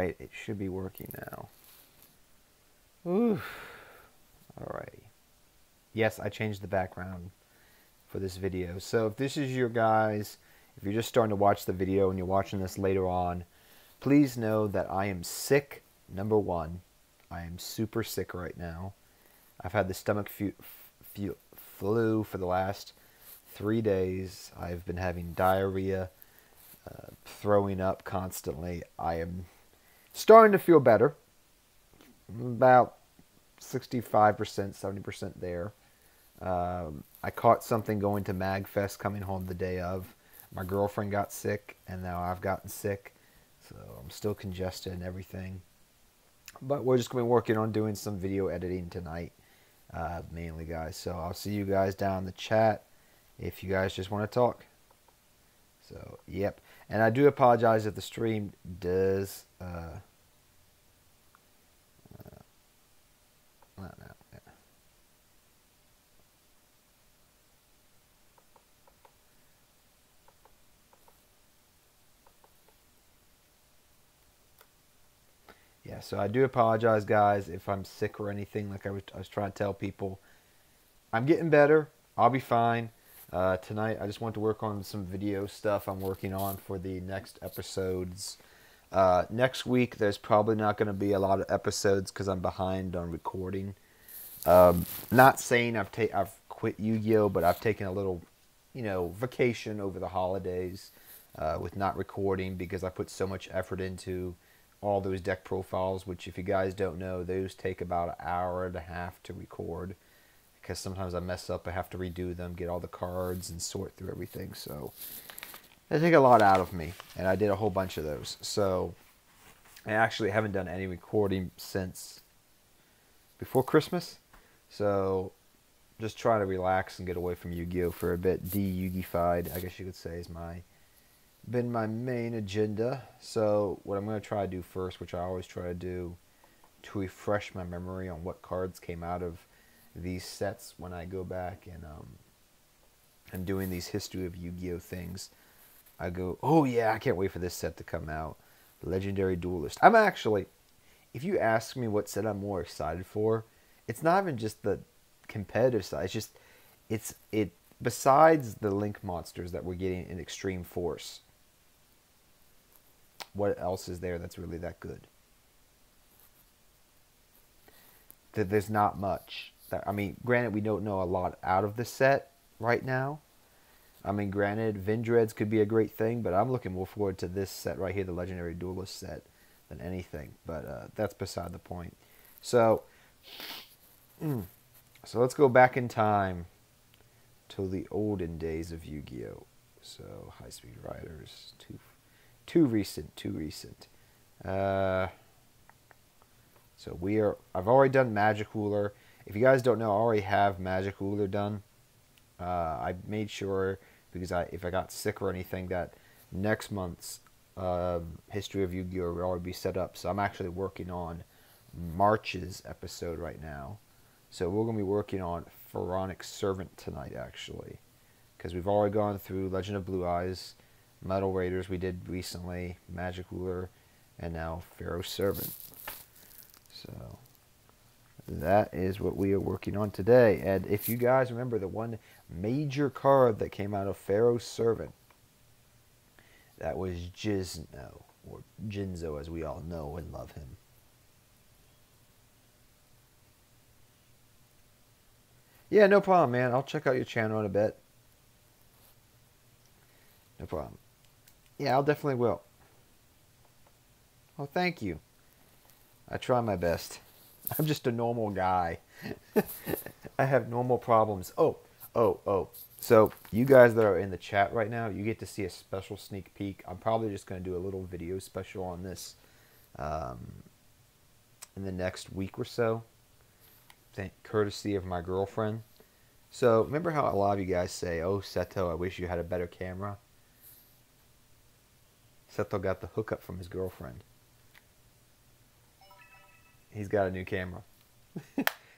Alright, it should be working now. Oof. Alrighty. Yes, I changed the background for this video. So if this is your guys, if you're just starting to watch the video and you're watching this later on, please know that I am sick, number one. I am super sick right now. I've had the stomach flu for the last 3 days. I've been having diarrhea, throwing up constantly. I am starting to feel better. About 65%, 70% there. I caught something going to MagFest coming home the day of. My girlfriend got sick, and now I've gotten sick. So I'm still congested and everything. But we're just going to be working on doing some video editing tonight, mainly, guys. So I'll see you guys down in the chat if you guys just want to talk. So, yep. And I do apologize if the stream does... not now. Yeah. Yeah, so I do apologize, guys, if I'm sick or anything. Like I was trying to tell people, I'm getting better. I'll be fine. Tonight, I just want to work on some video stuff I'm working on for the next episodes. Next week, there's probably not going to be a lot of episodes because I'm behind on recording. Not saying I've quit Yu-Gi-Oh, but I've taken a little, vacation over the holidays with not recording because I put so much effort into all those deck profiles, which if you guys don't know, those take about an hour and a half to record because sometimes I mess up. I have to redo them, get all the cards, and sort through everything. So they take a lot out of me, and I did a whole bunch of those. So I actually haven't done any recording since before Christmas. So just try to relax and get away from Yu-Gi-Oh for a bit. De-Yugified, I guess you could say, is been my main agenda. So what I'm going to try to do first, which I always try to do to refresh my memory on what cards came out of these sets when I go back and I'm doing these history of Yu-Gi-Oh things. I go, oh yeah, I can't wait for this set to come out. Legendary Duelist. I'm actually, if you ask me what set I'm more excited for, it's not even just the competitive side. It's just, besides the Link monsters that we're getting in Extreme Force, what else is there that's really that good? There's not much. I mean, granted, we don't know a lot out of the set right now. I mean, granted, Vindreads could be a great thing, but I'm looking more forward to this set right here, the Legendary Duelist set, than anything. But that's beside the point. So let's go back in time to the olden days of Yu-Gi-Oh. So High Speed Riders, too recent. So I've already done Magic Ruler. If you guys don't know, I already have Magic Ruler done. I made sure, because if I got sick or anything, that next month's History of Yu-Gi-Oh will already be set up. So I'm actually working on March's episode right now. So we're going to be working on Pharaonic Servant tonight, actually. Because we've already gone through Legend of Blue Eyes, Metal Raiders we did recently, Magic Ruler, and now Pharaoh's Servant. So that is what we are working on today. And if you guys remember the one major card that came out of Pharaoh's Servant, that was Jizno, or Jinzo as we all know and love him. Yeah, no problem, man. I'll check out your channel in a bit. No problem. Yeah, I'll definitely will. Oh, thank you. I try my best. I'm just a normal guy. I have normal problems. Oh. So, you guys that are in the chat right now, you get to see a special sneak peek. I'm probably just going to do a little video special on this in the next week or so. Courtesy of my girlfriend. So, remember how a lot of you guys say, oh, Seto, I wish you had a better camera? Seto got the hookup from his girlfriend. He's got a new camera.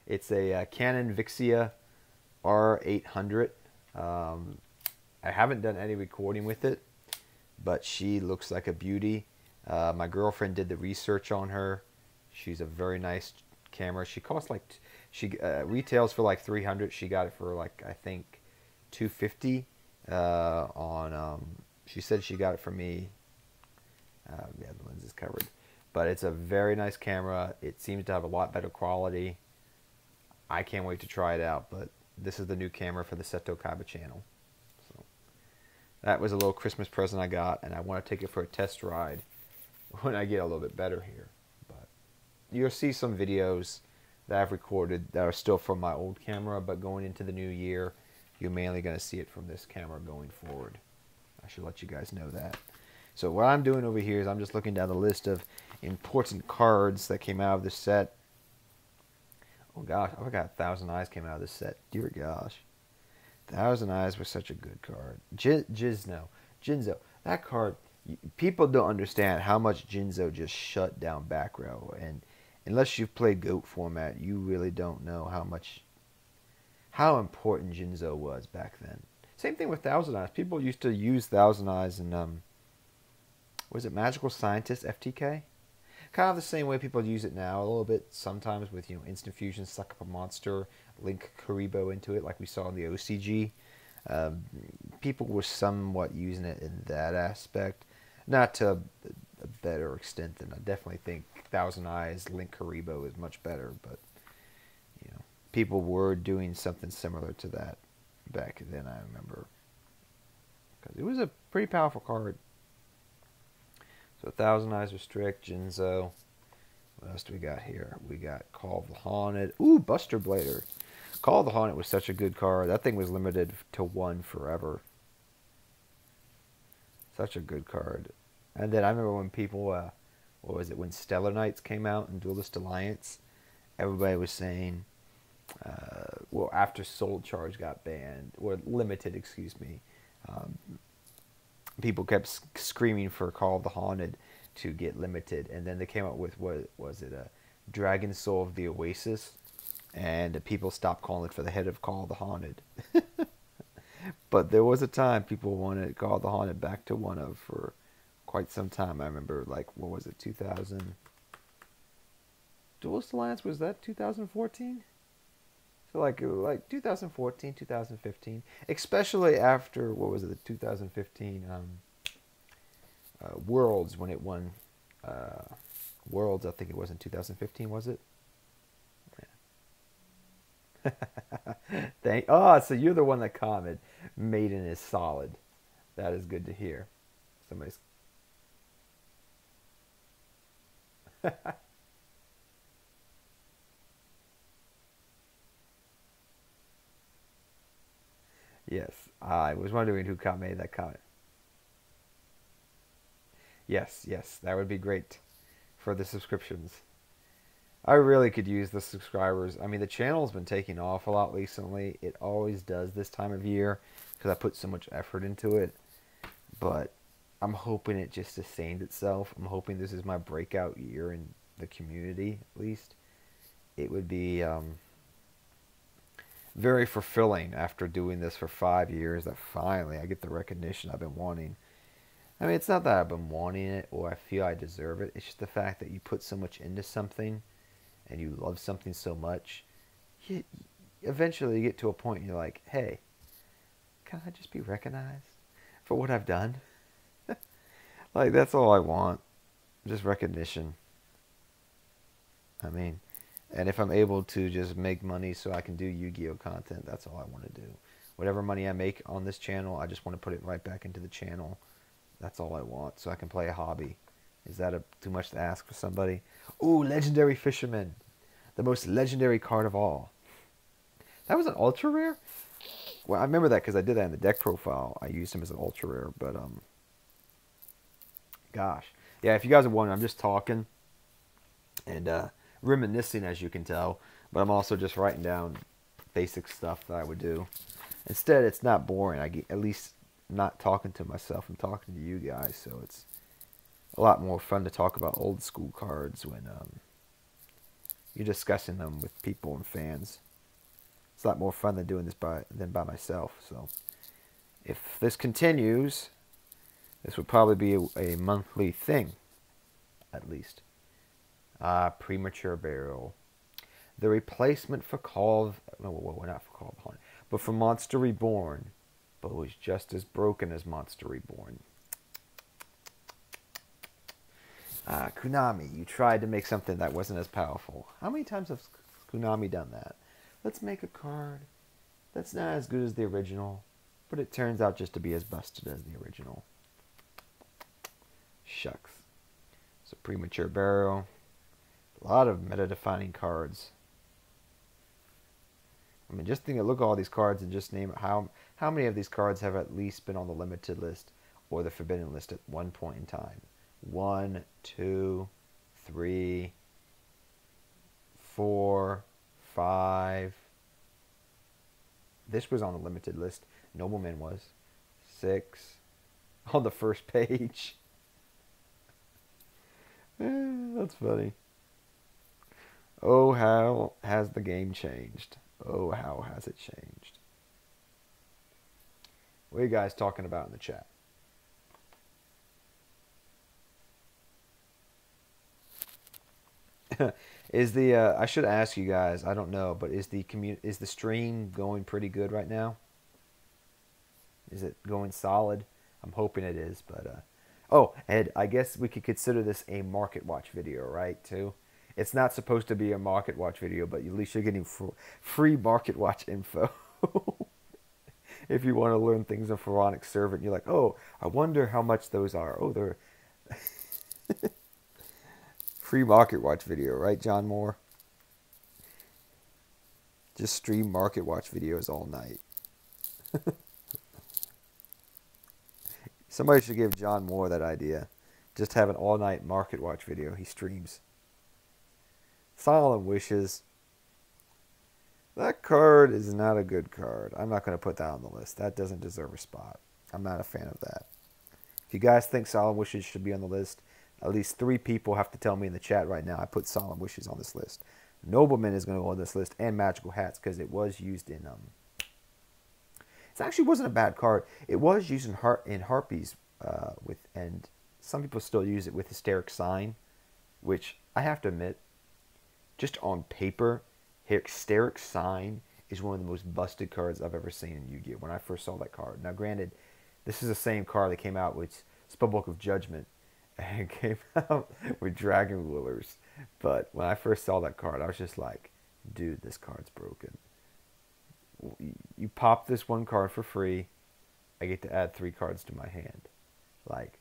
It's a Canon Vixia R800. I haven't done any recording with it, but she looks like a beauty. My girlfriend did the research on her. She's a very nice camera. She costs like she retails for like 300. She got it for like I think 250 on. She said she got it for me. Yeah, the lens is covered, but it's a very nice camera. It seems to have a lot better quality. I can't wait to try it out. But this is the new camera for the Seto Kaiba channel. So that was a little Christmas present I got, and I want to take it for a test ride when I get a little bit better here. But you'll see some videos that I've recorded that are still from my old camera, but going into the new year, you're mainly going to see it from this camera going forward. I should let you guys know that. So what I'm doing over here is I'm just looking down the list of important cards that came out of this set. Oh gosh, I forgot Thousand Eyes came out of this set. Dear gosh. Thousand Eyes was such a good card. Jinzo. That card, people don't understand how much Jinzo just shut down back row. And unless you've played GOAT format, you really don't know how important Jinzo was back then. Same thing with Thousand Eyes. People used to use Thousand Eyes in was it Magical Scientist FTK? Kind of the same way people use it now, a little bit sometimes with, instant fusion, suck up a monster, link Karibo into it like we saw in the OCG. People were somewhat using it in that aspect, not to a better extent than I definitely think Thousand Eyes Link Karibo is much better, but people were doing something similar to that back then, I remember, because it was a pretty powerful card. So Thousand Eyes Restrict, Jinzo. What else do we got here? We got Call of the Haunted. Ooh, Buster Blader. Call of the Haunted was such a good card. That thing was limited to 1 forever. Such a good card. And then I remember when people, what was it, when Stellar Knights came out in Duelist Alliance, everybody was saying, well, after Soul Charge got banned, or limited, excuse me, people kept screaming for Call of the Haunted to get limited, and then they came up with, what was it, a Dragon Soul of the Oasis, and people stopped calling it for the head of Call of the Haunted. But there was a time people wanted Call of the Haunted back to 1 of for quite some time. I remember, like, what was it, 2000? Duelist Alliance, was that 2014? So like 2014, 2015, especially after, what was it, the 2015 Worlds, when it won Worlds, I think it was in 2015, was it? Yeah. So you're the one that commented, Maiden is solid. That is good to hear. Somebody's... Yes, I was wondering who made that comment. Yes, that would be great for the subscriptions. I really could use the subscribers. I mean, the channel's been taking off a lot recently. It always does this time of year because I put so much effort into it. But I'm hoping it just sustained itself. I'm hoping this is my breakout year in the community, at least. It would be very fulfilling after doing this for 5 years that finally I get the recognition I've been wanting. I mean, it's not that I've been wanting it or I feel I deserve it. It's just the fact that you put so much into something and you love something so much, eventually you get to a point and you're like, hey, can I just be recognized for what I've done? Like, that's all I want. Just recognition. I mean, and if I'm able to just make money so I can do Yu-Gi-Oh content, that's all I want to do. Whatever money I make on this channel, I just want to put it right back into the channel. That's all I want, so I can play a hobby. Is that too much to ask for somebody? Ooh, Legendary Fisherman. The most legendary card of all. That was an ultra rare? Well, I remember that because I did that in the deck profile. I used him as an ultra rare, but, gosh. Yeah, if you guys are wondering, I'm just talking and reminiscing, as you can tell, but I'm also just writing down basic stuff that I would do. Instead, it's not boring. I get, at least not talking to myself. I'm talking to you guys, so it's a lot more fun to talk about old school cards when you're discussing them with people and fans. It's a lot more fun than doing this than by myself. So if this continues, this would probably be a monthly thing. at least. Premature Burial. The replacement for Call of... No, well, not for Call of the Haunted, but for Monster Reborn. But it was just as broken as Monster Reborn. Konami, you tried to make something that wasn't as powerful. How many times has Konami done that? Let's make a card that's not as good as the original, but it turns out just to be as busted as the original. Shucks. So Premature Burial. A lot of meta-defining cards. I mean, just look at all these cards and just name how many of these cards have at least been on the limited list or the forbidden list at one point in time. 1, 2, 3, 4, 5. This was on the limited list. Nobleman was. 6. On the first page. That's funny. Oh, how has the game changed? Oh, how has it changed? What are you guys talking about in the chat? Is the I should ask you guys, I don't know, but is the stream going pretty good right now? Is it going solid? I'm hoping it is, but oh, Ed, I guess we could consider this a Market Watch video, right, too? It's not supposed to be a Market Watch video, but at least you're getting free Market Watch info. If you want to learn things on Pharaonic Servant, you're like, oh, I wonder how much those are. Oh, they're... Free Market Watch video, right, John Moore? Just stream Market Watch videos all night. Somebody should give John Moore that idea. Just have an all-night Market Watch video he streams. Solemn Wishes. That card is not a good card. I'm not going to put that on the list. That doesn't deserve a spot. I'm not a fan of that. If you guys think Solemn Wishes should be on the list, at least 3 people have to tell me in the chat right now I put Solemn Wishes on this list. Nobleman is going to go on this list, and Magical Hats, because it was used in... It actually wasn't a bad card. It was used in Harpies, and some people still use it with Hysteric Sign, which I have to admit, just on paper, Hysteric Sign is one of the most busted cards I've ever seen in Yu-Gi-Oh! When I first saw that card. Now, granted, this is the same card that came out with Spellbook of Judgment, and it came out with Dragon Rulers. But when I first saw that card, I was just like, dude, this card's broken. You pop this one card for free, I get to add 3 cards to my hand. Like,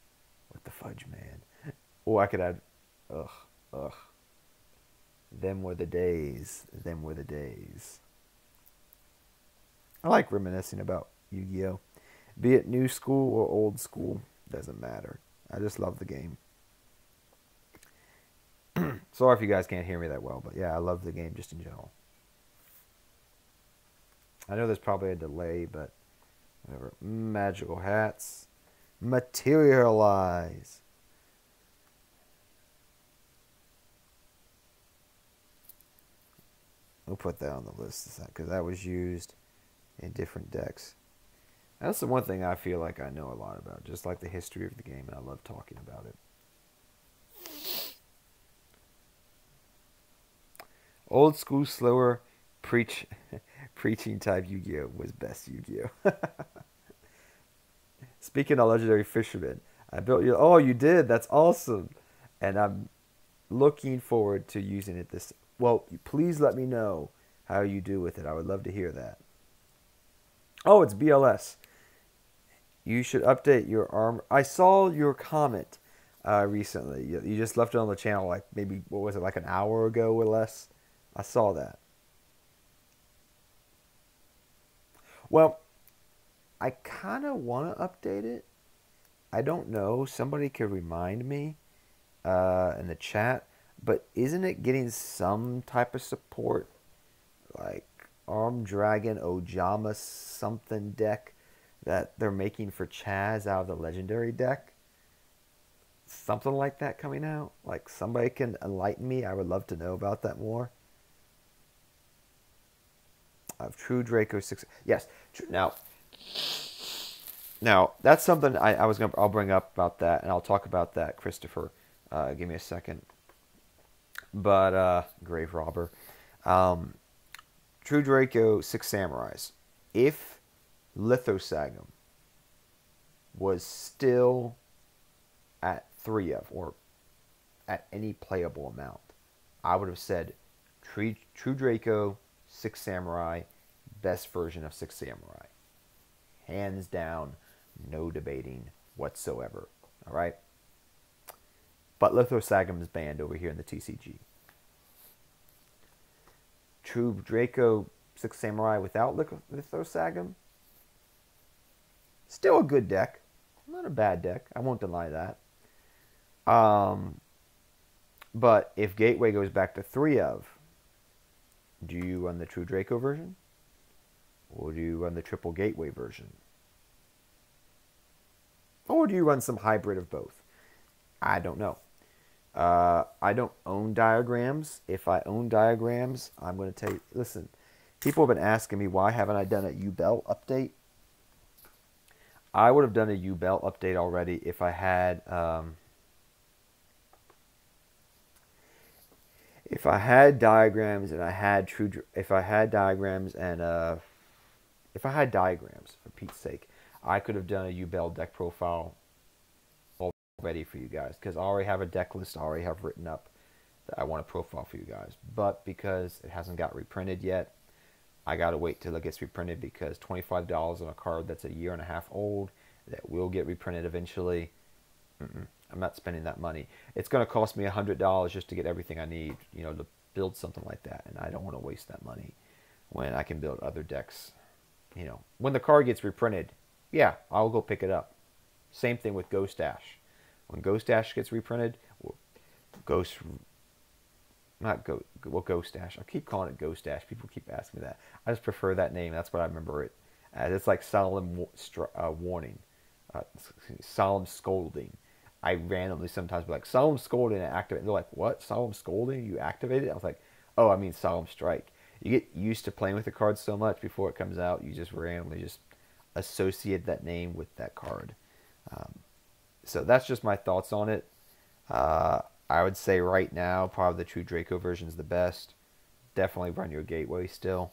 what the fudge, man? Or I could add, ugh. Them were the days. Them were the days. I like reminiscing about Yu-Gi-Oh! Be it new school or old school, doesn't matter. I just love the game. Sorry if you guys can't hear me that well, but yeah, I love the game just in general. I know there's probably a delay, but whatever. Magical Hats. Materialize. We'll put that on the list because that was used in different decks. That's the one thing I feel like I know a lot about, just like the history of the game, and I love talking about it. Old school, slower, preaching type Yu-Gi-Oh! Was best Yu-Gi-Oh! Speaking of Legendary Fisherman, I built you. Oh, you did? That's awesome. And I'm looking forward to using it this. Well, please let me know how you do with it. I would love to hear that. Oh, it's BLS. You should update your armor. I saw your comment recently. You just left it on the channel like maybe, what was it, like an hour ago or less? I saw that. Well, I kind of want to update it. I don't know. Somebody could remind me in the chat. But isn't it getting some type of support? Like Armed Dragon Ojama something deck that they're making for Chaz out of the Legendary deck? Something like that coming out? Like somebody can enlighten me. I would love to know about that more. Of True Draco 6. Yes. Now that's something I'll bring up about that, and I'll talk about that, Christopher, Give me a second. But Grave Robber. True Draco, Six Samurais. If Lithosagum was still at 3 of, or at any playable amount, I would have said True Draco, Six Samurai, best version of Six Samurai. Hands down, no debating whatsoever. All right? But Lithosagum is banned over here in the TCG. True Draco, Six Samurai without Lithosagum, still a good deck. Not a bad deck. I won't deny that. But if Gateway goes back to 3 of, do you run the True Draco version? Or do you run the Triple Gateway version? Or do you run some hybrid of both? I don't know. I don't own diagrams. If I own diagrams, I'm going to tell you, listen, people have been asking me why haven't I done a U-Bell update? I would have done a U-Bell update already if I had diagrams and I had if I had diagrams for Pete's sake, I could have done a U-Bell deck profile already for you guys, because I already have a deck list I already have written up that I want to profile for you guys. But because it hasn't got reprinted yet, I gotta wait till it gets reprinted, because $25 on a card that's a year and a half old that will get reprinted eventually, I'm not spending that money. It's gonna cost me $100 just to get everything I need, to build something like that, and I don't want to waste that money when I can build other decks. When the card gets reprinted, yeah, I'll go pick it up. Same thing with Ghost Dash. When Ghost Dash gets reprinted, Ghost Dash. I keep calling it Ghost Dash. People keep asking me that. I just prefer that name. That's what I remember it as. It's like solemn warning, solemn scolding. I randomly sometimes be like, solemn scolding, and activate. They're like, what? Solemn scolding? You activate it? I was like, oh, I mean solemn strike. You get used to playing with the card so much before it comes out, you just randomly just associate that name with that card. So that's just my thoughts on it. I would say right now, probably the True Draco version is the best. Definitely run your Gateway still.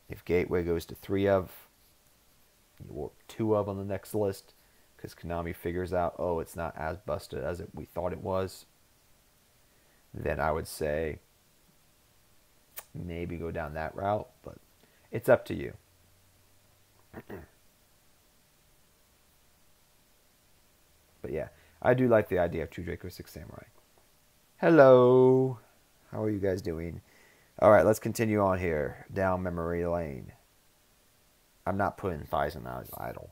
If Gateway goes to 3 of, you warp 2 of on the next list, because Konami figures out, oh, it's not as busted as we thought it was, then I would say maybe go down that route, but it's up to you. But yeah, I do like the idea of True Draco 6 Samurai. Hello. How are you guys doing? Alright, let's continue on here. Down memory lane. I'm not putting Thousand Eyes Idol.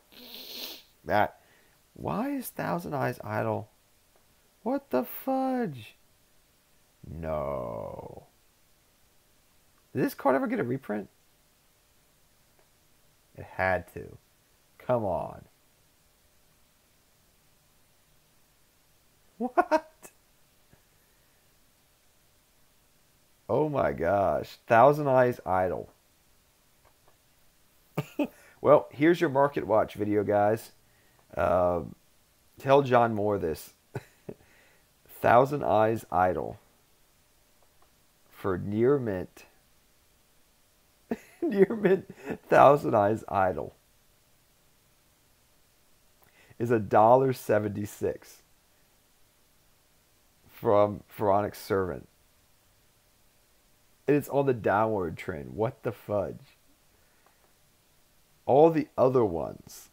Why is Thousand Eyes Idol? What the fudge? No. Did this card ever get a reprint? It had to. Come on. What? Oh my gosh. Thousand Eyes Idol. Well, here's your Market Watch video, guys. Tell John Moore this. Thousand Eyes Idol. For near mint. Near mint Thousand Eyes Idol is $1.76 from Pharaonic Servant. And it's on the downward trend. What the fudge? All the other ones.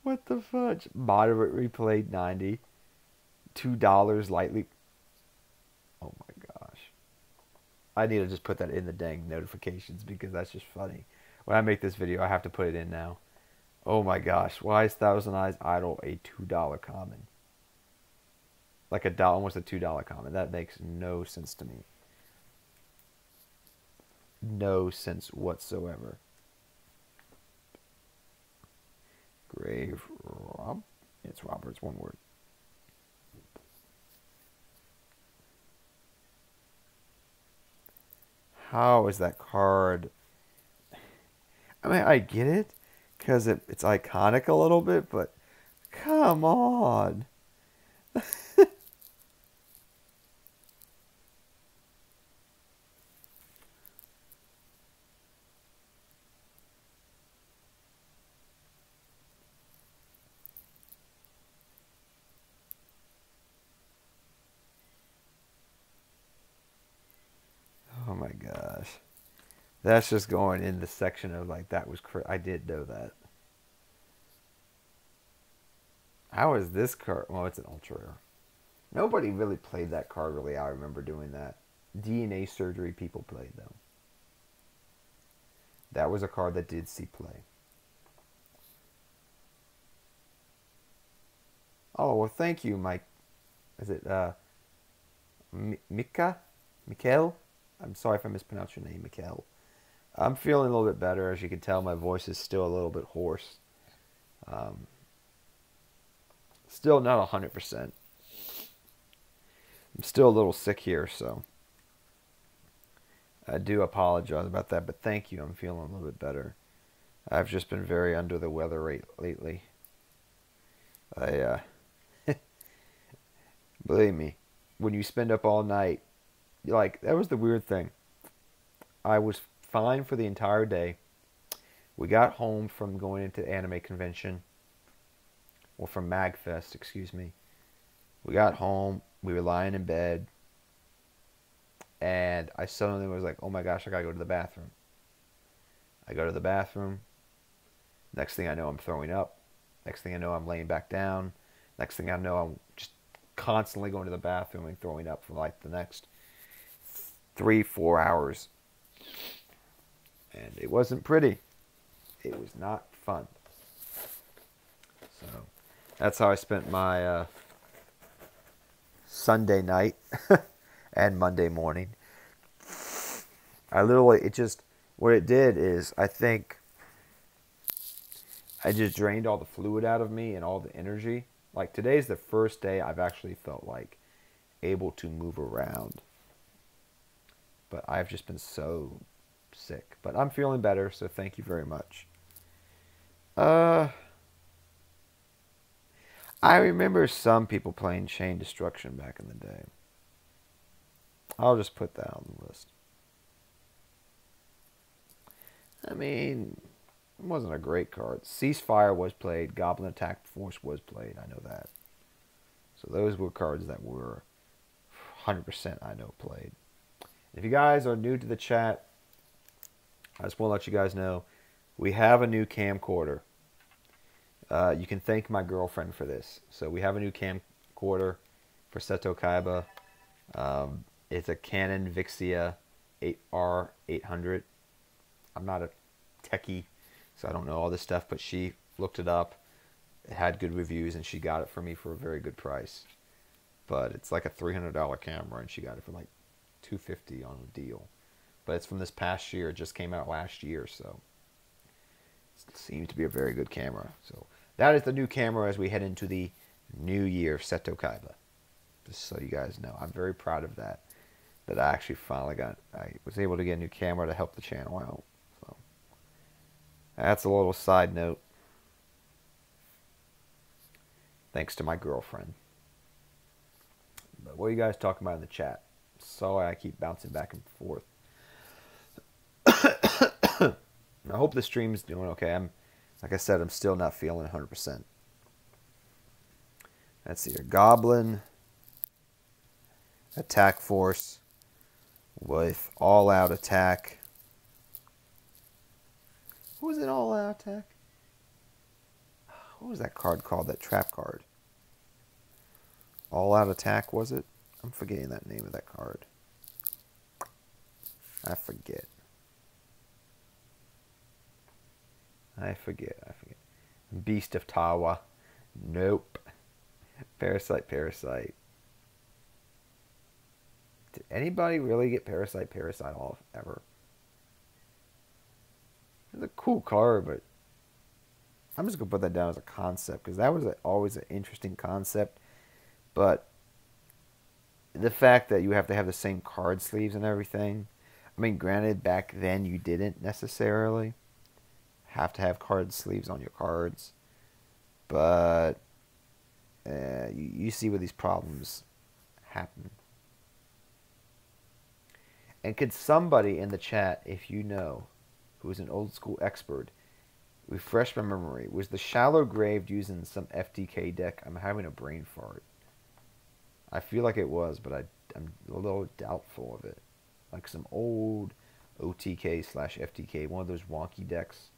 What the fudge? Moderate replayed 90. $2 lightly. Oh my gosh. I need to just put that in the dang notifications, because that's just funny. When I make this video, I have to put it in now. Oh my gosh. Why is Thousand Eyes Idol a $2 common? Like almost a $2 common. That makes no sense to me. No sense whatsoever. Grave Rob. It's Robert's one word. How is that card? I mean, I get it, because it's iconic a little bit, but come on. Oh my gosh. That's just going in the section of like that was I did know that. How is this card? Well, it's an ultra rare. Nobody really played that card really. I remember doing that. DNA surgery people played though. That was a card that did see play. Oh well, thank you, Mike. Is it Mika? Mikhail? I'm sorry if I mispronounced your name, Mikhail. I'm feeling a little bit better. As you can tell, my voice is still a little bit hoarse. Um, Still not 100%. I'm still a little sick here, so I do apologize about that. But thank you. I'm feeling a little bit better. I've just been very under the weather lately. I believe me, when you spend up all night, like that was the weird thing. I was fine for the entire day. We got home from going into anime convention, or from MagFest, excuse me. We got home. We were lying in bed, and I suddenly was like, "Oh my gosh, I gotta go to the bathroom." I go to the bathroom. Next thing I know, I'm throwing up. Next thing I know, I'm laying back down. Next thing I know, I'm just constantly going to the bathroom and throwing up for like the next 3, 4 hours. And it wasn't pretty. It was not fun. So that's how I spent my Sunday night and Monday morning. I literally, what it did is, I think I just drained all the fluid out of me and all the energy. Like today's the first day I've actually felt like able to move around. But I've just been so sick. But I'm feeling better, so thank you very much. Uh, I remember some people playing Chain Destruction back in the day. I'll just put that on the list. I mean, it wasn't a great card. Ceasefire was played. Goblin Attack Force was played. I know that. So those were cards that were 100% I know played. If you guys are new to the chat, I just want to let you guys know we have a new camcorder. You can thank my girlfriend for this. So we have a new camcorder for Seto Kaiba. It's a Canon Vixia 8R800. I'm not a techie, so I don't know all this stuff, but she looked it up. It had good reviews, and she got it for me for a very good price. But it's like a $300 camera, and she got it for like $250 on a deal. But it's from this past year. It just came out last year, so it seems to be a very good camera. So that is the new camera as we head into the new year, Seto Kaiba. Just so you guys know, I'm very proud of that. That I actually I was able to get a new camera to help the channel out. So that's a little side note. Thanks to my girlfriend. But what are you guys talking about in the chat? Sorry, I keep bouncing back and forth. I hope the stream's doing okay. Like I said, I'm still not feeling 100%. Let's see here. Goblin Attack Force with all-out attack. What was it, all-out attack? What was that card called? That trap card. All-out attack, was it? I'm forgetting that name of that card. I forget. Beast of Tawa. Nope. Parasite. Did anybody really get Parasite off ever? It's a cool card, but I'm just going to put that down as a concept because that was always an interesting concept. But the fact that you have to have the same card sleeves and everything. I mean, granted, back then you didn't necessarily have to have card sleeves on your cards. But You see where these problems happen. And could somebody in the chat, if you know, who is an old school expert, refresh my memory? Was the Shallow Grave used in some FTK deck? I'm having a brain fart. I feel like it was, but I'm a little doubtful of it. Like some old OTK slash FTK, one of those wonky decks.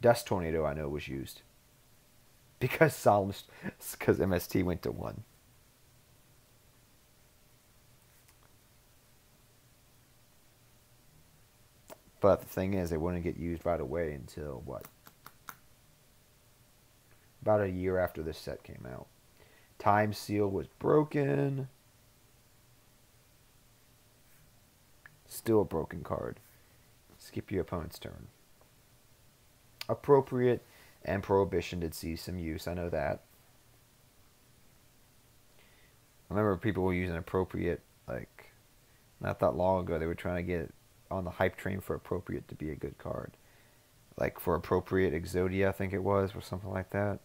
Dust Tornado I know was used. Because MST went to 1. But the thing is, it wouldn't get used right away until, what? About a year after this set came out. Time Seal was broken. Still a broken card. Skip your opponent's turn. Appropriate and Prohibition did see some use. I know that. I remember people were using Appropriate, like, not that long ago. They were trying to get on the hype train for Appropriate to be a good card. Like for Appropriate Exodia, I think it was, or something like that.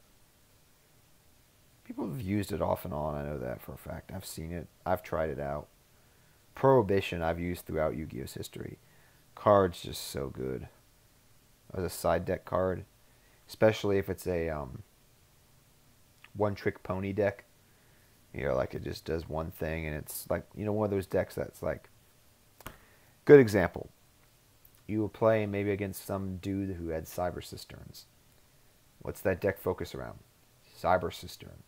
People have used it off and on. I know that for a fact. I've seen it. I've tried it out. Prohibition I've used throughout Yu-Gi-Oh's history. Card's just so good. As a side deck card. Especially if it's a one-trick pony deck. You know, like it just does one thing and it's like, you know, one of those decks that's like... Good example. You were playing maybe against some dude who had Cyber Cisterns. What's that deck focus around? Cyber Cistern.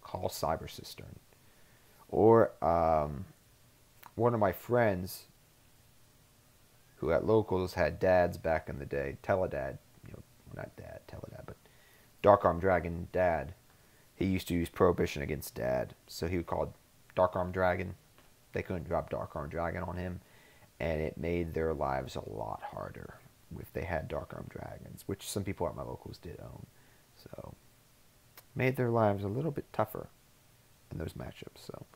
Call Cyber Cistern. Or one of my friends who at locals had dads back in the day, Teledad, you know, not dad, Teledad, but Dark Arm Dragon dad. He used to use Prohibition against dad, so he would call Dark Arm Dragon. They couldn't drop Dark Arm Dragon on him, and it made their lives a lot harder if they had Dark Arm Dragons, which some people at my locals did own. So made their lives a little bit tougher in those matchups. So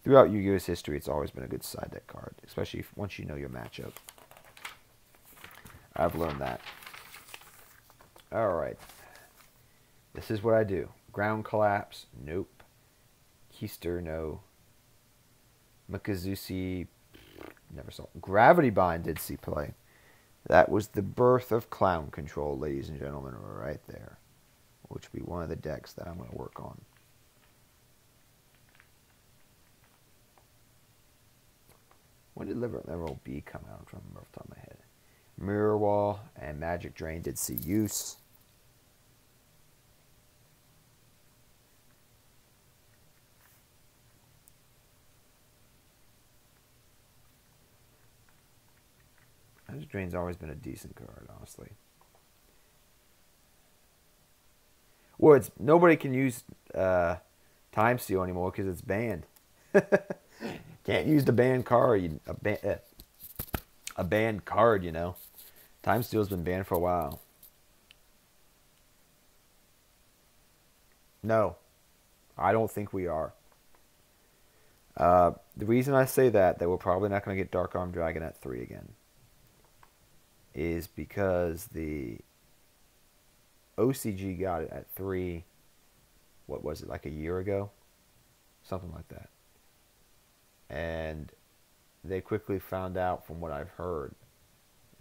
throughout Yu-Gi-Oh's history, it's always been a good side deck card, especially once you know your matchup. I've learned that. All right. This is what I do. Ground Collapse, nope. Keister, no. Mikazushi, never saw. Gravity Bind did see play. That was the birth of Clown Control, ladies and gentlemen, right there. Which will be one of the decks that I'm going to work on. When did Level B come out? I'm trying to remember off the top of my head. Mirror Wall and Magic Drain did see use. Magic Drain's always been a decent card, honestly. Well, it's nobody can use Time Seal anymore because it's banned. Can't use the banned card. A banned card, you know. Time Steel's been banned for a while. No, I don't think we are. The reason I say that we're probably not going to get Dark Arm Dragon at 3 again is because the OCG got it at 3, what was it, like a year ago? Something like that. And they quickly found out, from what I've heard,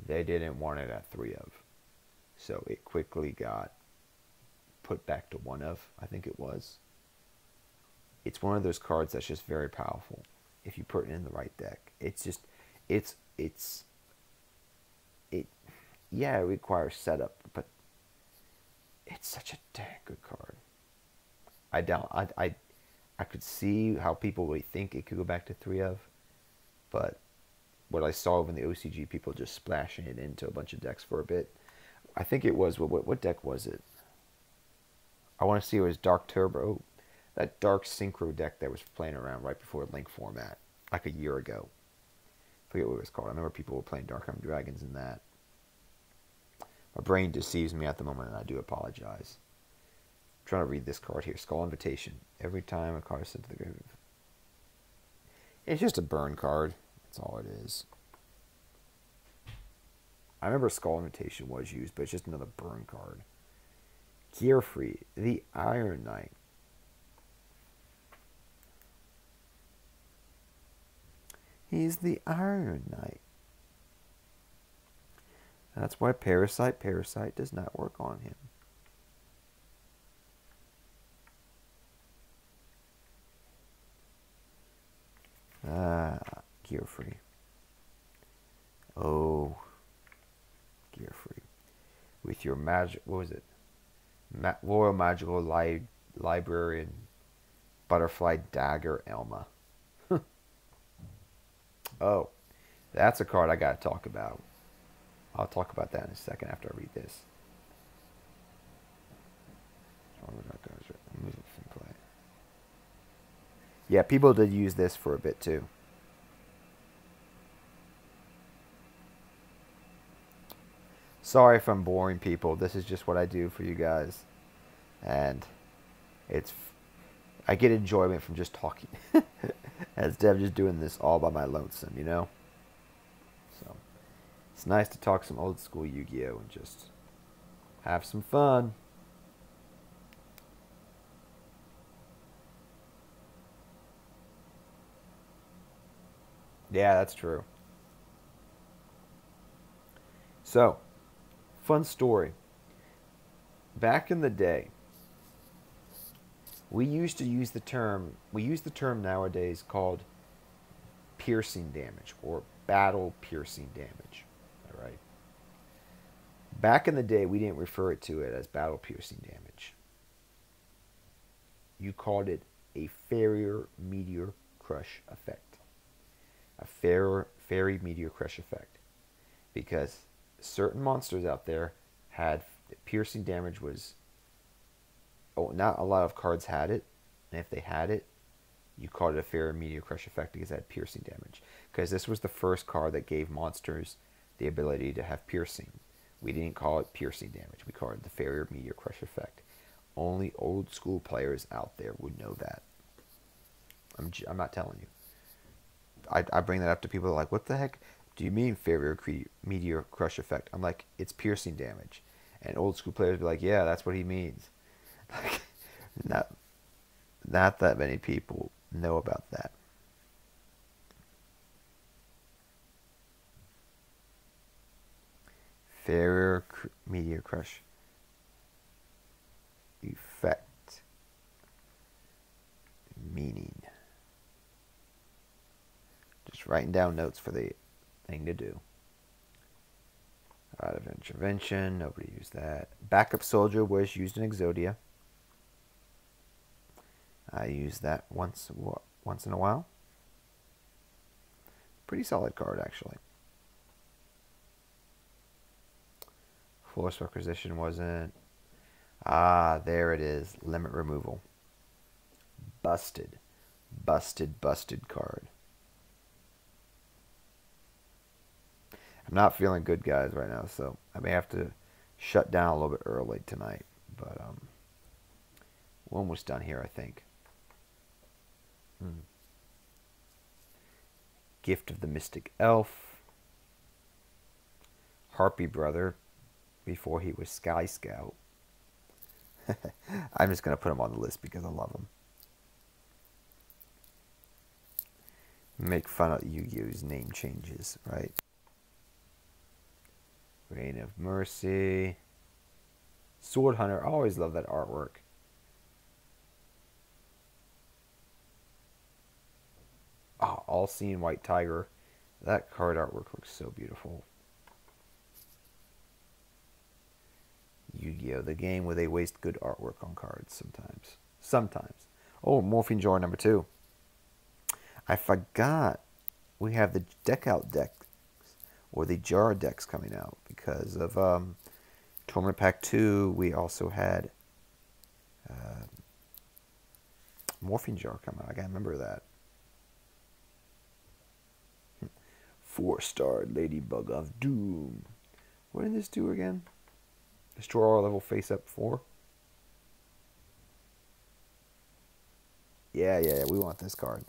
they didn't want it at 3 of. So it quickly got put back to 1 of, I think it was. It's one of those cards that's just very powerful if you put it in the right deck. It's just, yeah, it requires setup, but it's such a dang good card. I could see how people would think it could go back to 3 of, but what I saw in the OCG, people just splashing it into a bunch of decks for a bit. I think it was, what deck was it? I want to see it was Dark Turbo. That Dark Synchro deck that was playing around right before Link format, like a year ago. I forget what it was called. I remember people were playing Dark Arm Dragons in that. My brain deceives me at the moment, and I do apologize. I'm trying to read this card here. Skull Invitation. Every time a card is sent to the grave. It's just a burn card. That's all it is. I remember Skull Invitation was used, but it's just another burn card. Gear Free. The Iron Knight. He's the Iron Knight. That's why Parasite does not work on him. Gear free. Oh, gear free. With your magic, what was it? Royal Magical Librarian Butterfly Dagger Elma. Oh, that's a card I gotta talk about. I'll talk about that in a second after I read this. Yeah, people did use this for a bit too. Sorry if I'm boring people. This is just what I do for you guys. And it's I get enjoyment from just talking. Instead of just doing this all by my lonesome, you know? So it's nice to talk some old school Yu-Gi-Oh! And just have some fun. Yeah, that's true. So, fun story. Back in the day, we used the term nowadays called piercing damage or battle piercing damage. All right. Back in the day, we didn't refer to it as battle piercing damage. You called it a Farrier Meteor Crush effect. A fairy meteor crush effect. Because certain monsters out there had piercing damage was, oh, not a lot of cards had it, and if they had it, you called it a Fairy Meteor Crush effect because it had piercing damage. Because this was the first card that gave monsters the ability to have piercing. We didn't call it piercing damage. We called it the Fairy Meteor Crush effect. Only old school players out there would know that. I'm not telling you. I bring that up to people like, what the heck do you mean Fairy Meteor Crush effect? I'm like, it's piercing damage. And old school players be like, yeah, that's what he means. not, not that many people know about that. Fairy Meteor Crush effect. Meaning. Just writing down notes for the thing to do. Out of intervention, nobody used that. Backup soldier was used in Exodia. I use that once in a while. Pretty solid card, actually. Force requisition wasn't. Ah, there it is. Limit removal. Busted. Busted card. I'm not feeling good, guys, right now, so I may have to shut down a little bit early tonight. But we're almost done here, I think. Gift of the Mystic Elf. Harpy Brother, before he was Sky Scout. I'm just going to put him on the list because I love him. Make fun of Yu-Gi-Oh's name changes, right? Reign of Mercy. Sword Hunter. I always love that artwork. Oh, All-Seeing White Tiger. That card artwork looks so beautiful. Yu-Gi-Oh! The game where they waste good artwork on cards sometimes. Sometimes. Oh, Morphine Jar number 2. I forgot we have the deck out decks or the jar decks coming out because of Tournament Pack 2. We also had Morphine Jar come out. I gotta remember that. 4-star Ladybug of Doom. What did this do again? Destroy all level face up 4. Yeah, we want this card.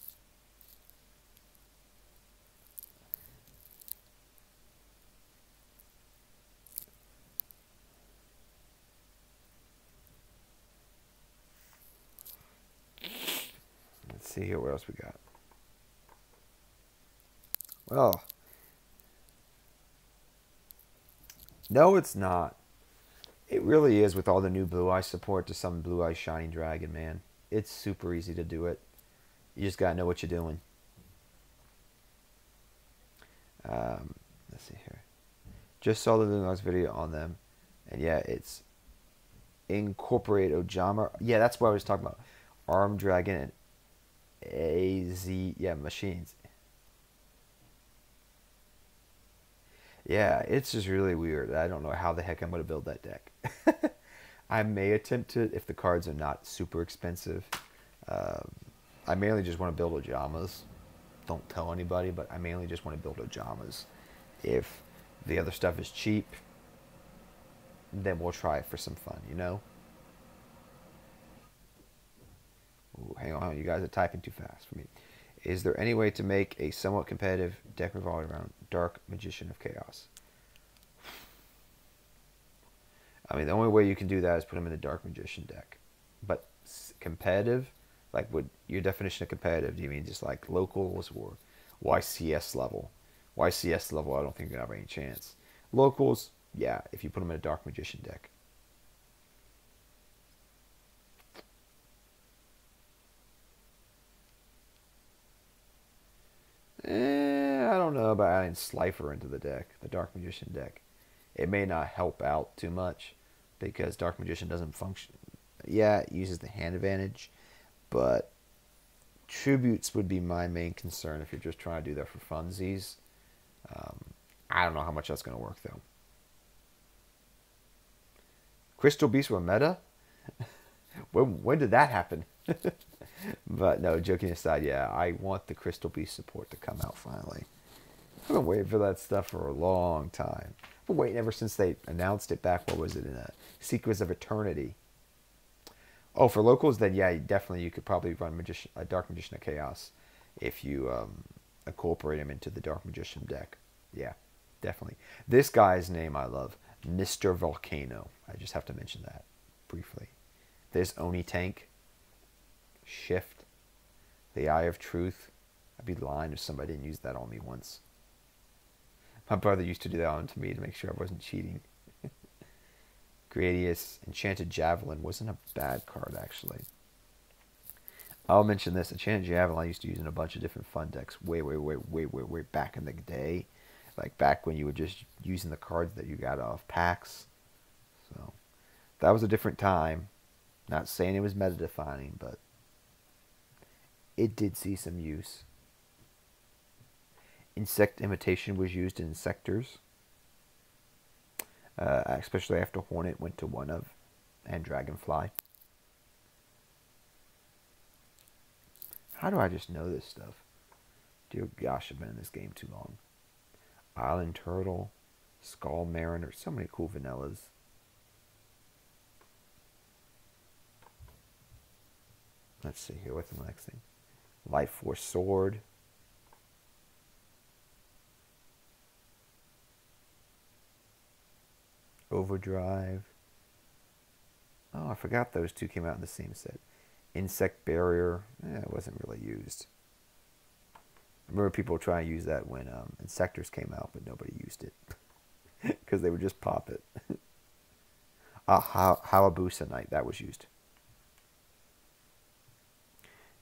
Let's see here what else we got. Well, no, it's not. It really is with all the new Blue Eye support to some Blue Eye Shining Dragon, man. It's super easy to do it. You just gotta know what you're doing. Let's see here. Just saw the Lunox video on them, and yeah, it's incorporate Ojama. Yeah, that's what I was talking about. Arm Dragon and AZ. Yeah, machines. Yeah, it's just really weird. I don't know how the heck I'm gonna build that deck. I may attempt to if the cards are not super expensive. Um, I mainly just want to build Ojamas. Don't tell anybody, but I mainly just want to build Ojamas. If the other stuff is cheap, then we'll try it for some fun, you know? Ooh, hang on, you guys are typing too fast for me. Is there any way to make a somewhat competitive deck revolving around Dark Magician of Chaos? I mean, the only way you can do that is put him in the Dark Magician deck. But competitive, like what your definition of competitive? Do you mean just like locals or YCS level? YCS level, I don't think you have any chance. Locals, yeah, if you put him in a Dark Magician deck. I don't know about adding Slifer into the deck, the Dark Magician deck. It may not help out too much because Dark Magician doesn't function. Yeah, it uses the hand advantage, but tributes would be my main concern if you're just trying to do that for funsies. Um, I don't know how much that's going to work though. Crystal Beasts were meta? When did that happen? But no, joking aside, yeah, I want the Crystal Beast support to come out finally. I've been waiting for that stuff for a long time. I've been waiting ever since they announced it back. What was it in Secrets of Eternity? Oh, for locals, then yeah, definitely you could probably run a Dark Magician of Chaos if you incorporate him into the Dark Magician deck. Yeah, definitely. This guy's name I love, Mr. Volcano. I just have to mention that briefly. There's Oni Tank, Shift, the Eye of Truth. I'd be lying if somebody didn't use that on me once. My brother used to do that on to me to make sure I wasn't cheating. Gradius, Enchanted Javelin wasn't a bad card, actually. I'll mention this. Enchanted Javelin I used to use in a bunch of different fun decks way back in the day. Like back when you were just using the cards that you got off packs. So that was a different time. Not saying it was meta defining, but it did see some use. Insect Imitation was used in Insectors. Especially after Hornet went to 1 of, and Dragonfly. How do I just know this stuff? Dear gosh, I've been in this game too long. Island Turtle, Skull Mariner, so many cool vanillas. Let's see here, what's the next thing? Life Force Sword. Overdrive. Oh, I forgot those two came out in the same set. Insect Barrier. It wasn't really used. I remember people trying to use that when Insectors came out, but nobody used it. Because they would just pop it. Hayabusa Knight. That was used.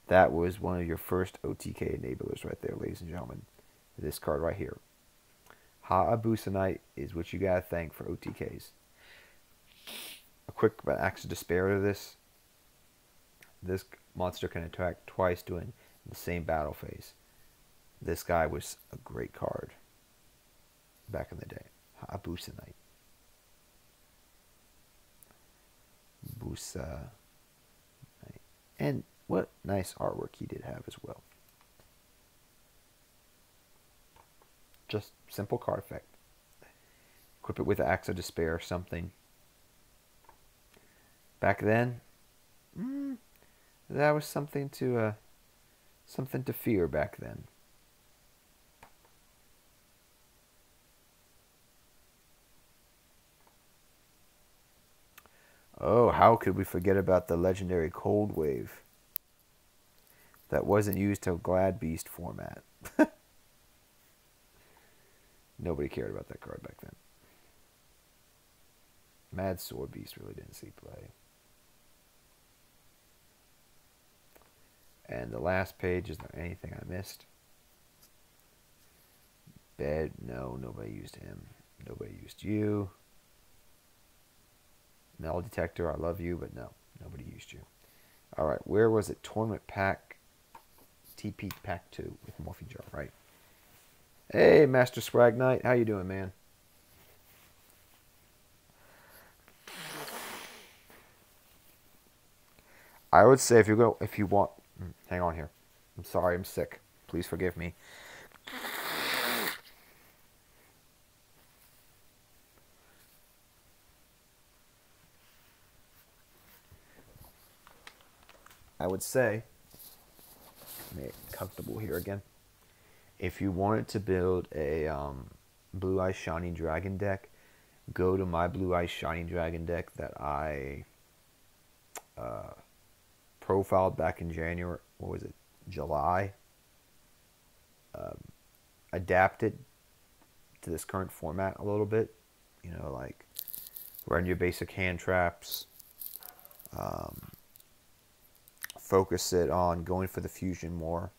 That was one of your first OTK enablers right there, ladies and gentlemen. This card right here. Hayabusa Knight is what you gotta thank for OTKs. A quick axe of despair to this. This monster can attack twice during the same battle phase. This guy was a great card back in the day. Hayabusa Knight. Busa Knight. And what nice artwork he did have as well. Just simple card effect. Equip it with the Axe of Despair or something. Back then, that was something to fear back then. Oh, how could we forget about the legendary Cold Wave? That wasn't used till Glad Beast format. Nobody cared about that card back then. Mad Sword Beast really didn't see play. And the last page, is there anything I missed? Bed, no, nobody used him. Nobody used you. Metal Detector, I love you, but no, nobody used you. Alright, where was it? Tournament Pack, TP Pack 2 with Morphing Jar, right? Hey, Master Swag Knight, how you doing, man? I would say if you want, hang on here. I'm sorry, I'm sick. Please forgive me. I would say, make it comfortable here again. If you wanted to build a Blue Eyes Shining Dragon deck, go to my Blue Eyes Shining Dragon deck that I profiled back in January. What was it? July. Adapted to this current format a little bit. You know, like run your basic hand traps. Focus it on going for the fusion more.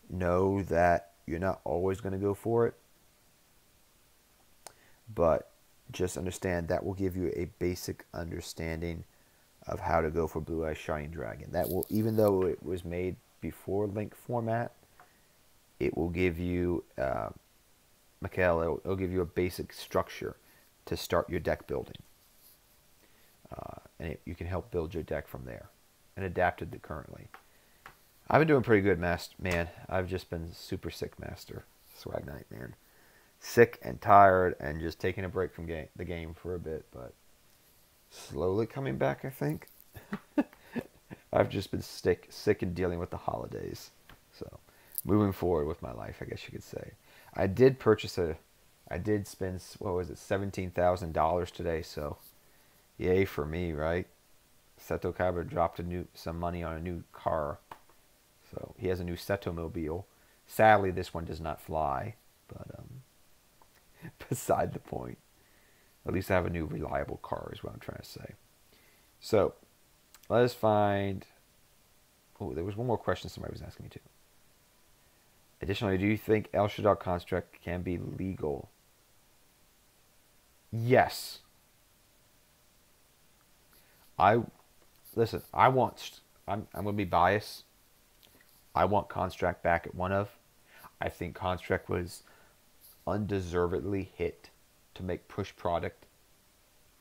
Know that you're not always going to go for it, but just understand that will give you a basic understanding of how to go for Blue Eyes Shining Dragon. That will, even though it was made before Link format, it will give you, it'll give you a basic structure to start your deck building. And you can help build your deck from there and adapt it to currently. I've been doing pretty good, man. I've just been super sick, Master Swag Knight, man. Sick and tired and just taking a break from the game for a bit, but slowly coming back, I think. I've just been sick and dealing with the holidays. So, moving forward with my life, I guess you could say. I did spend, what was it, $17,000 today, so yay for me, right? Seto Kaiba dropped some money on a new car. So he has a new Seto Mobile. Sadly, this one does not fly, but beside the point. At least I have a new reliable car is what I'm trying to say. So, let us find... Oh, there was one more question somebody was asking me too. Additionally, do you think El Shaddai construct can be legal? Yes. Listen, I'm going to be biased. I want Construct back at 1 of. I think Construct was undeservedly hit to make push product.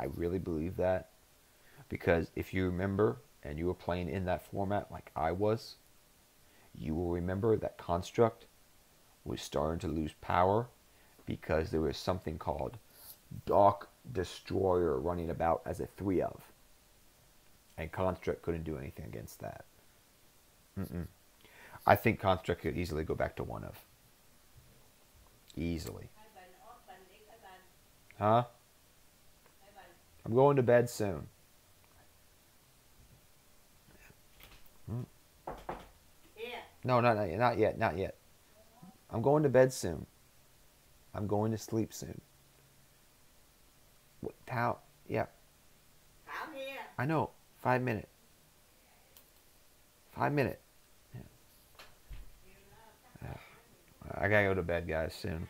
I really believe that. Because if you remember, and you were playing in that format like I was, you will remember that Construct was starting to lose power because there was something called Dark Destroyer running about as a 3 of. And Construct couldn't do anything against that. I think Construct could easily go back to 1 of. Easily. Huh? I'm going to bed soon. No, not yet. I'm going to bed soon. I'm going to sleep soon. What? How? Yeah. I'm here. I know. 5 minutes. 5 minutes. Yeah. I gotta go to bed, guys, soon.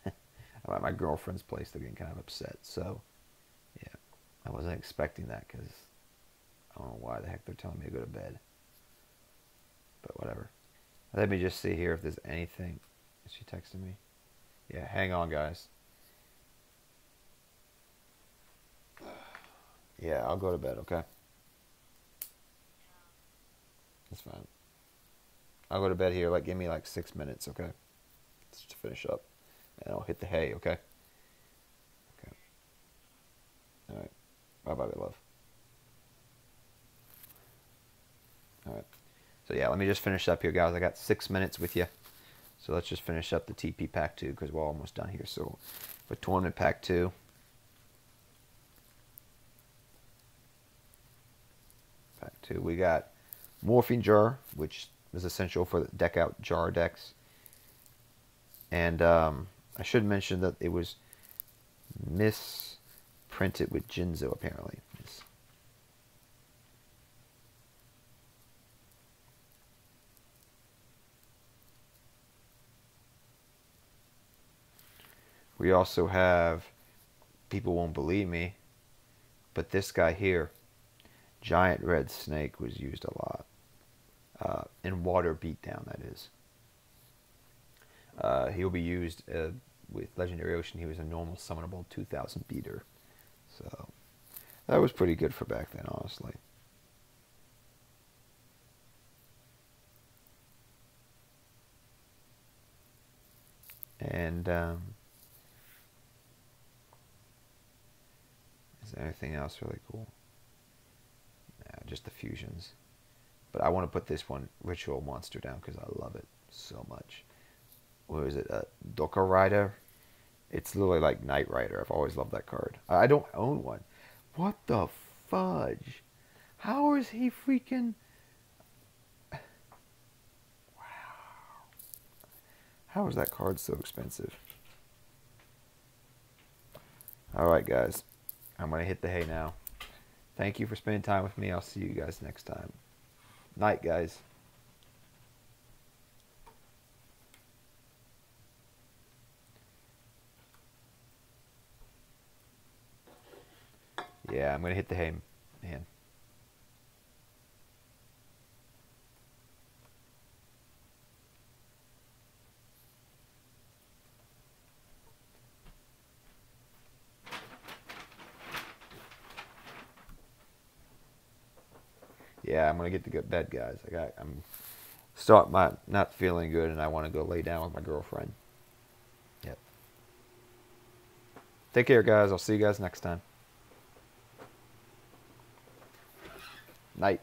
I'm at my girlfriend's place. They're getting kind of upset. So, yeah. I wasn't expecting that because I don't know why the heck they're telling me to go to bed. But whatever. Let me just see here if there's anything. Is she texting me? Yeah, hang on, guys. Yeah, I'll go to bed, okay? That's fine. I'll go to bed here. Give me 6 minutes, okay? Just to finish up. And I'll hit the hay, okay? Okay. Alright. Bye-bye, love. Alright. So yeah, let me just finish up here, guys. I got 6 minutes with you. So let's just finish up the TP Pack 2 because we're almost done here. So for Tournament Pack 2. Pack 2, we got Morphing Jar, which is essential for the deck out jar decks. And I should mention that it was misprinted with Jinzo, apparently. We also have, people won't believe me, but this guy here, Giant Red Snake, was used a lot. In Water Beatdown, that is. He'll be used with Legendary Ocean. He was a normal summonable 2000 beater. So that was pretty good for back then, honestly. And is there anything else really cool? Nah, just the fusions. But I want to put this one, Ritual Monster, down because I love it so much. What is it? Doka Rider? It's literally like Knight Rider. I've always loved that card. I don't own one. What the fudge? How is he freaking... How is that card so expensive? Alright, guys. I'm going to hit the hay now. Thank you for spending time with me. I'll see you guys next time. Night, guys. Yeah, I'm going to hit the hay, man. Yeah, I'm going to get to bed, guys. I'm not feeling good, and I want to go lay down with my girlfriend. Yep. Take care, guys. I'll see you guys next time. Night.